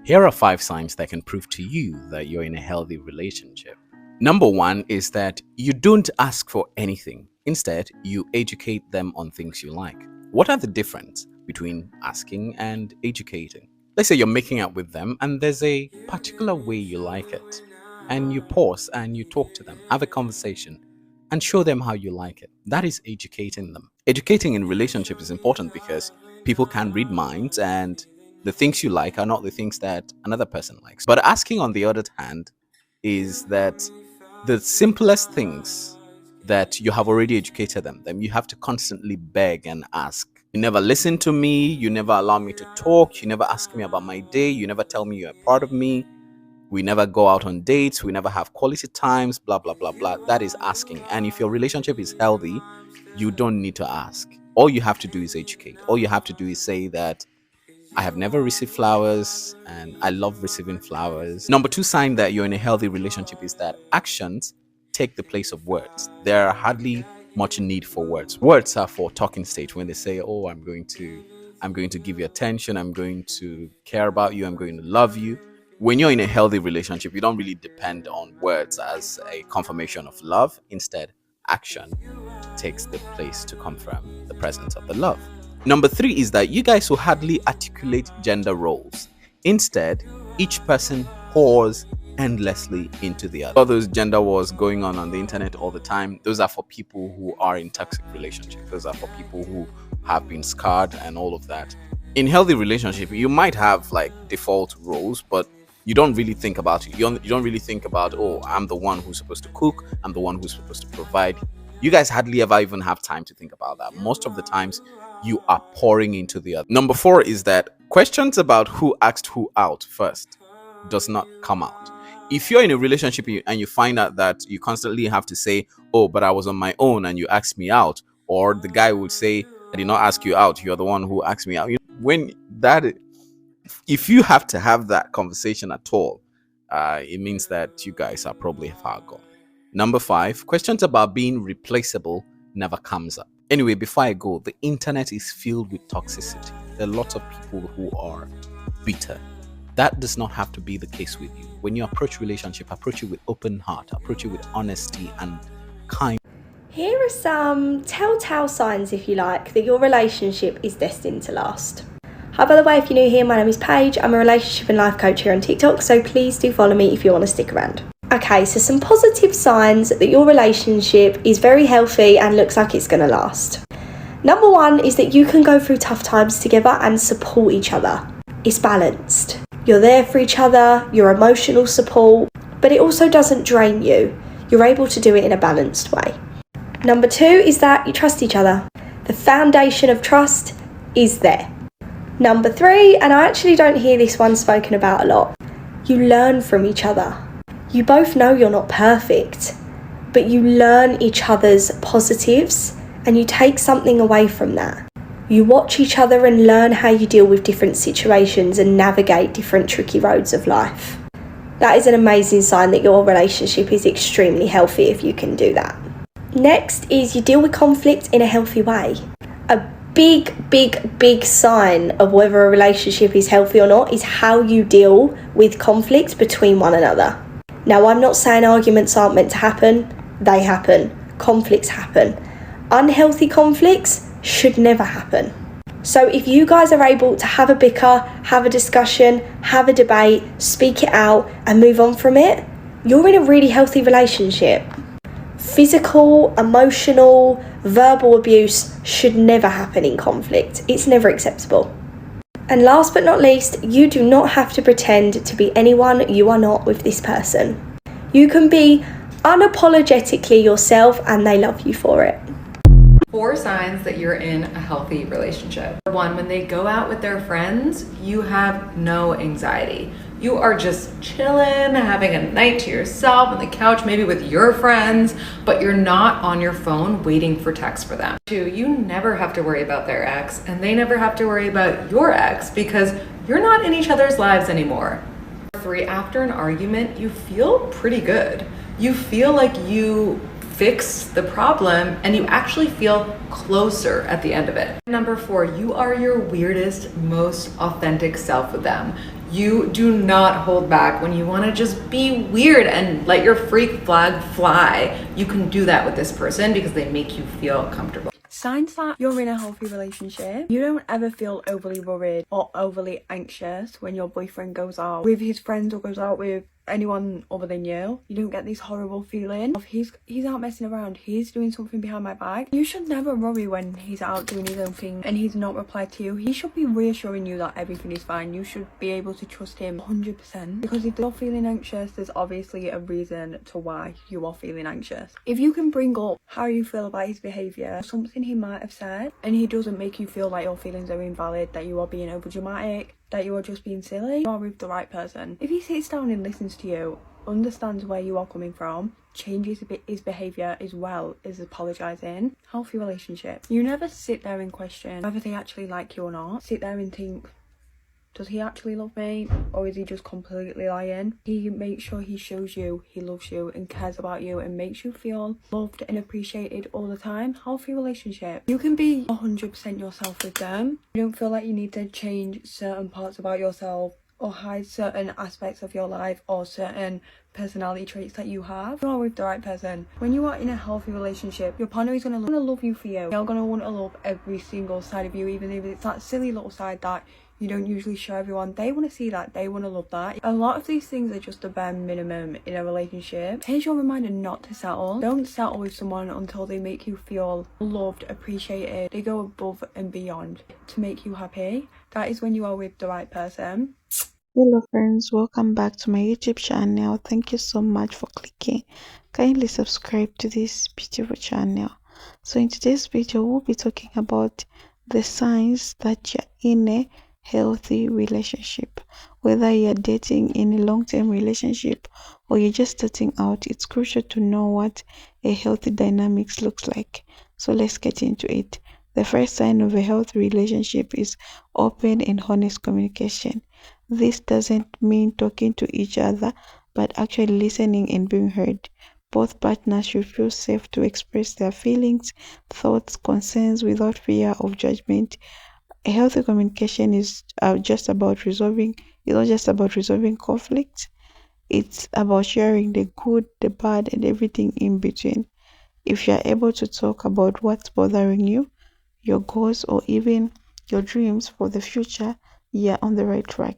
Here are 5 signs that can prove to you that you're in a healthy relationship. Number 1 is that you don't ask for anything. Instead, you educate them on things you like. What are the difference between asking and educating? Let's say you're making out with them and there's a particular way you like it. And you pause and you talk to them, have a conversation, and show them how you like it. That is educating them. Educating in relationship is important because people can read minds, and the things you like are not the things that another person likes. But asking, on the other hand, is that the simplest things that you have already educated them. You have to constantly beg and ask. You never listen to me. You never allow me to talk. You never ask me about my day. You never tell me you're a part of me. We never go out on dates. We never have quality times, blah, blah, blah, blah. That is asking. And if your relationship is healthy, you don't need to ask. All you have to do is educate. All you have to do is say that I have never received flowers and I love receiving flowers. Number 2 sign that you're in a healthy relationship is that actions take the place of words. There are hardly much need for words. Words are for talking stage, when they say, oh, I'm going to give you attention, I'm going to care about you, I'm going to love you. When you're in a healthy relationship, you don't really depend on words as a confirmation of love. Instead, action takes the place to confirm the presence of the love. Number 3 is that you guys will hardly articulate gender roles. Instead, each person pours endlessly into the other. All those gender wars going on the internet all the time, those are for people who are in toxic relationships. Those are for people who have been scarred and all of that. In healthy relationship, you might have like default roles, but you don't really think about it. You don't really think about, oh, I'm the one who's supposed to cook, I'm the one who's supposed to provide. You guys hardly ever even have time to think about that. Most of the times, you are pouring into the other. Number 4 is that questions about who asked who out first does not come out. If you're in a relationship and you find out that you constantly have to say, oh, but I was on my own and you asked me out, or the guy would say, I did not ask you out, you're the one who asked me out. If you have to have that conversation at all, it means that you guys are probably far gone. Number 5, questions about being replaceable never comes up. Anyway, before I go, the internet is filled with toxicity. There are lots of people who are bitter. That does not have to be the case with you. When you approach relationship, approach it with open heart, approach it with honesty and kindness. Here are some telltale signs, if you like, that your relationship is destined to last. Hi, by the way, if you're new here, my name is Paige. I'm a relationship and life coach here on TikTok, so please do follow me if you want to stick around. Okay, so some positive signs that your relationship is very healthy and looks like it's going to last. Number 1 is that you can go through tough times together and support each other. It's balanced. You're there for each other, your emotional support, but it also doesn't drain you. You're able to do it in a balanced way. Number 2 is that you trust each other. The foundation of trust is there. Number 3, and I actually don't hear this one spoken about a lot, you learn from each other. You both know you're not perfect, but you learn each other's positives and you take something away from that. You watch each other and learn how you deal with different situations and navigate different tricky roads of life. That is an amazing sign that your relationship is extremely healthy if you can do that. Next is you deal with conflict in a healthy way. A big sign of whether a relationship is healthy or not is how you deal with conflict between one another. Now, I'm not saying arguments aren't meant to happen. They happen. Conflicts happen. Unhealthy conflicts should never happen. So if you guys are able to have a bicker, have a discussion, have a debate, speak it out and move on from it, you're in a really healthy relationship. Physical, emotional, verbal abuse should never happen in conflict. It's never acceptable. And last but not least, you do not have to pretend to be anyone you are not with this person. You can be unapologetically yourself and they love you for it. 4 signs that you're in a healthy relationship. 1, when they go out with their friends, you have no anxiety. You are just chilling, having a night to yourself on the couch, maybe with your friends, but you're not on your phone waiting for texts for them. 2, you never have to worry about their ex and they never have to worry about your ex because you're not in each other's lives anymore. 3, after an argument, you feel pretty good. You feel like you fix the problem and you actually feel closer at the end of it. Number 4, you are your weirdest, most authentic self with them. You do not hold back when you want to just be weird and let your freak flag fly. You can do that with this person because they make you feel comfortable. Signs that you're in a healthy relationship. You don't ever feel overly worried or overly anxious when your boyfriend goes out with his friends or goes out with anyone other than you. You don't get this horrible feeling of he's out messing around, he's doing something behind my back. You should never worry when he's out doing his own thing and he's not replied to you. He should be reassuring you that everything is fine. You should be able to trust him 100%, because if you're feeling anxious, there's obviously a reason to why you are feeling anxious. If you can bring up how you feel about his behaviour, something he might have said, and he doesn't make you feel like your feelings are invalid, that you are being overdramatic, that you are just being silly, you are with the right person. If he sits down and listens to you, understands where you are coming from, changes his behaviour as well as apologising, healthy relationship. You never sit there and question whether they actually like you or not. Sit there and think, does he actually love me, or is he just completely lying? He makes sure he shows you he loves you and cares about you and makes you feel loved and appreciated all the time. Healthy relationship. You can be 100% yourself with them. You don't feel like you need to change certain parts about yourself or hide certain aspects of your life or certain personality traits that you have. You are with the right person. When you are in a healthy relationship, your partner is going to love you for you. They're going to want to love every single side of you, even if it's that silly little side that you don't usually show everyone. They want to see that. They want to love that. A lot of these things are just a bare minimum in a relationship. Here's your reminder not to settle. Don't settle with someone until they make you feel loved, appreciated. They go above and beyond to make you happy. That is when you are with the right person. Hello friends, welcome back to my YouTube channel. Thank you so much for clicking. Kindly subscribe to this beautiful channel. So in today's video, we'll be talking about the signs that you're in a healthy relationship. Whether you're dating in a long-term relationship or you're just starting out, it's crucial to know what a healthy dynamics looks like. So let's get into it. The first sign of a healthy relationship is open and honest communication. This doesn't mean talking to each other, but actually listening and being heard. Both partners should feel safe to express their feelings, thoughts, concerns without fear of judgment. A healthy communication is not just about resolving conflict. It's about sharing the good, the bad, and everything in between. If you are able to talk about what's bothering you, your goals, or even your dreams for the future, you're on the right track.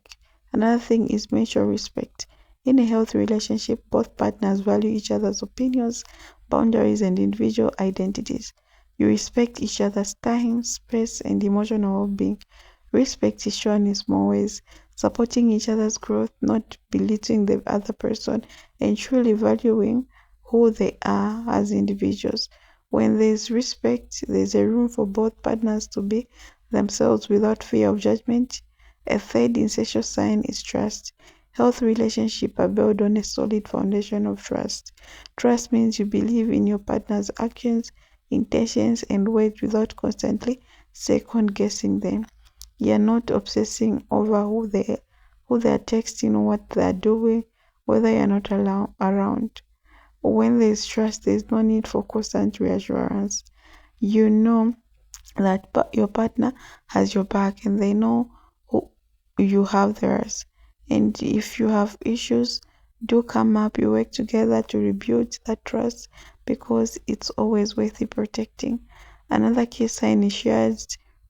Another thing is mutual respect. In a healthy relationship, both partners value each other's opinions, boundaries, and individual identities. You respect each other's time, space, and emotional well-being. Respect is shown in small ways, supporting each other's growth, not belittling the other person, and truly valuing who they are as individuals. When there's respect, there's a room for both partners to be themselves without fear of judgment. A third essential sign is trust. Healthy relationships are built on a solid foundation of trust. Trust means you believe in your partner's actions, intentions, and words without constantly second-guessing them. You're not obsessing over who they are texting or what they are doing, whether you're not around. When there is trust, there is no need for constant reassurance. You know that your partner has your back and they know you have theirs. And if you have issues, do come up. You work together to rebuild that trust, because it's always worth protecting. Another key sign is shared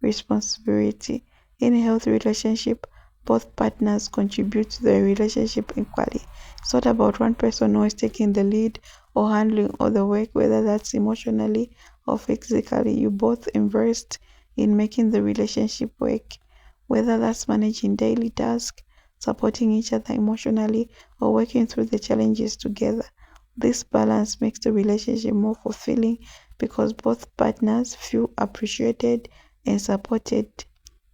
responsibility. In a healthy relationship, both partners contribute to the relationship equally. It's not about one person always taking the lead or handling all the work, whether that's emotionally or physically. You both invest in making the relationship work, whether that's managing daily tasks, supporting each other emotionally, or working through the challenges together. This balance makes the relationship more fulfilling because both partners feel appreciated and supported.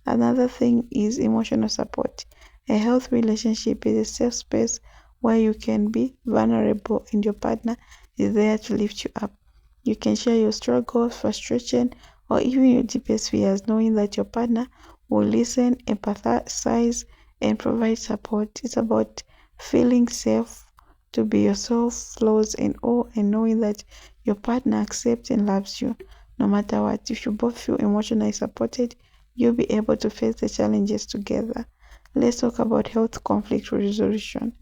Another thing is emotional support. A healthy relationship is a safe space where you can be vulnerable and your partner is there to lift you up. You can share your struggles, frustration, or even your deepest fears, knowing that your partner will listen, empathize, and provide support. It's about feeling safe to be yourself, flaws and all, and knowing that your partner accepts and loves you no matter what. If you both feel emotionally supported, you'll be able to face the challenges together. let's talk about health conflict resolution.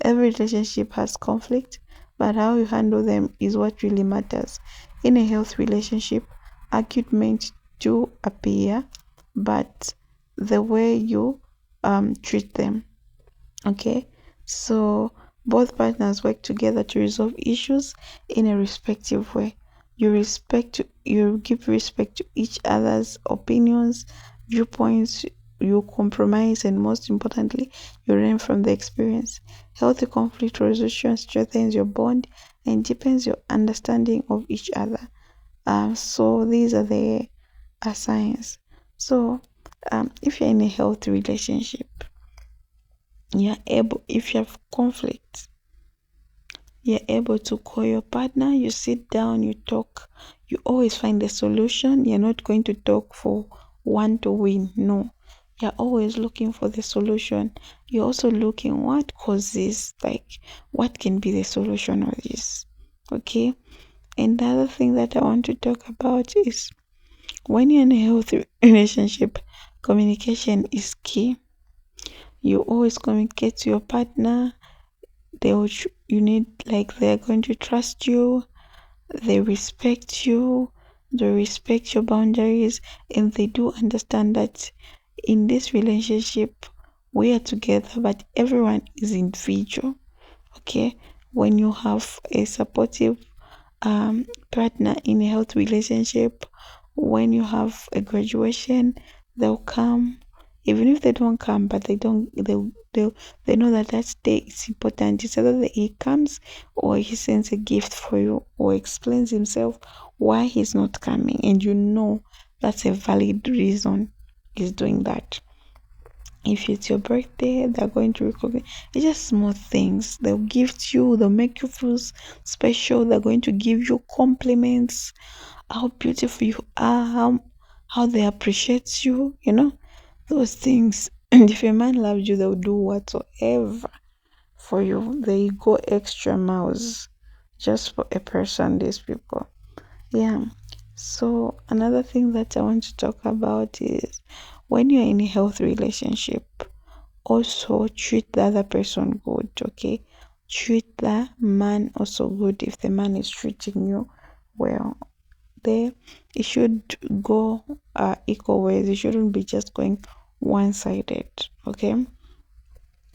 Every relationship has conflict, but how you handle them is what really matters. In a health relationship, arguments do appear, but the way you treat them. Okay, so both partners work together to resolve issues in a respectful way. You give respect to each other's opinions, viewpoints, you compromise, and most importantly, you learn from the experience. Healthy conflict resolution strengthens your bond and deepens your understanding of each other. So these are the signs. So if you're in a healthy relationship, if you have conflict, you're able to call your partner, you sit down, you talk, you always find a solution. You're not going to talk for one to win. No, you're always looking for the solution. You're also looking what causes, like what can be the solution of this. Okay. And the other thing that I want to talk about is when you're in a healthy relationship, communication is key. You always communicate to your partner. They're going to trust you, they respect you, they respect your boundaries, and they do understand that in this relationship we are together, but everyone is individual. Okay, when you have a supportive partner in a healthy relationship, when you have a graduation, they'll come. Even if they don't come, but they know that day is important. It's either that he comes or he sends a gift for you or explains himself why he's not coming, and you know that's a valid reason he's doing that. If it's your birthday, they're going to recognize. It's just small things. They'll gift you, they'll make you feel special, they're going to give you compliments, how beautiful you are, how they appreciate you, those things. And if a man loves you, they'll do whatsoever for you. They go extra miles just for a person, these people. Yeah. So another thing that I want to talk about is when you're in a healthy relationship, also treat the other person good. Okay, treat the man also good. If the man is treating you well, it should go equal ways. It shouldn't be just going one-sided. Okay.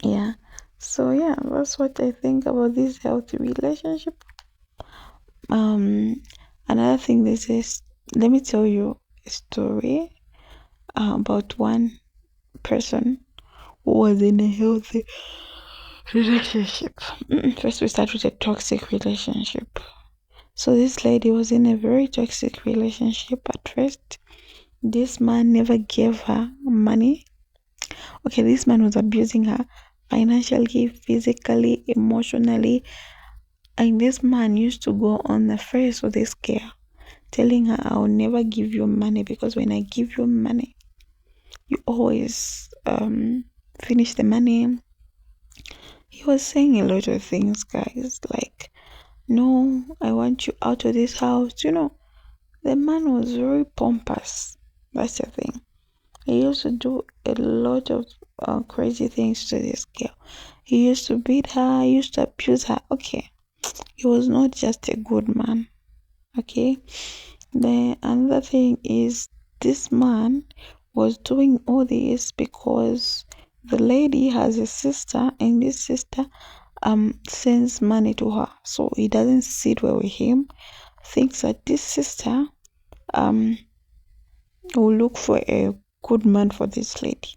Yeah. So yeah, that's what I think about this healthy relationship. Another thing is, let me tell you a story about one person who was in a healthy relationship. First, we start with a toxic relationship. So this lady was in a very toxic relationship at first. This man never gave her money. Okay, this man was abusing her financially, physically, emotionally. And this man used to go on the face of this girl, telling her, I will never give you money because when I give you money, you always finish the money. He was saying a lot of things, guys, like, no, I want you out of this house. The man was very pompous. That's the thing. He used to do a lot of crazy things to this girl. He used to beat her, he used to abuse her. Okay, he was not just a good man. Okay, the another thing is this man was doing all this because the lady has a sister, and this sister sends money to her, so he doesn't sit well with him. Thinks that this sister will look for a good man for this lady.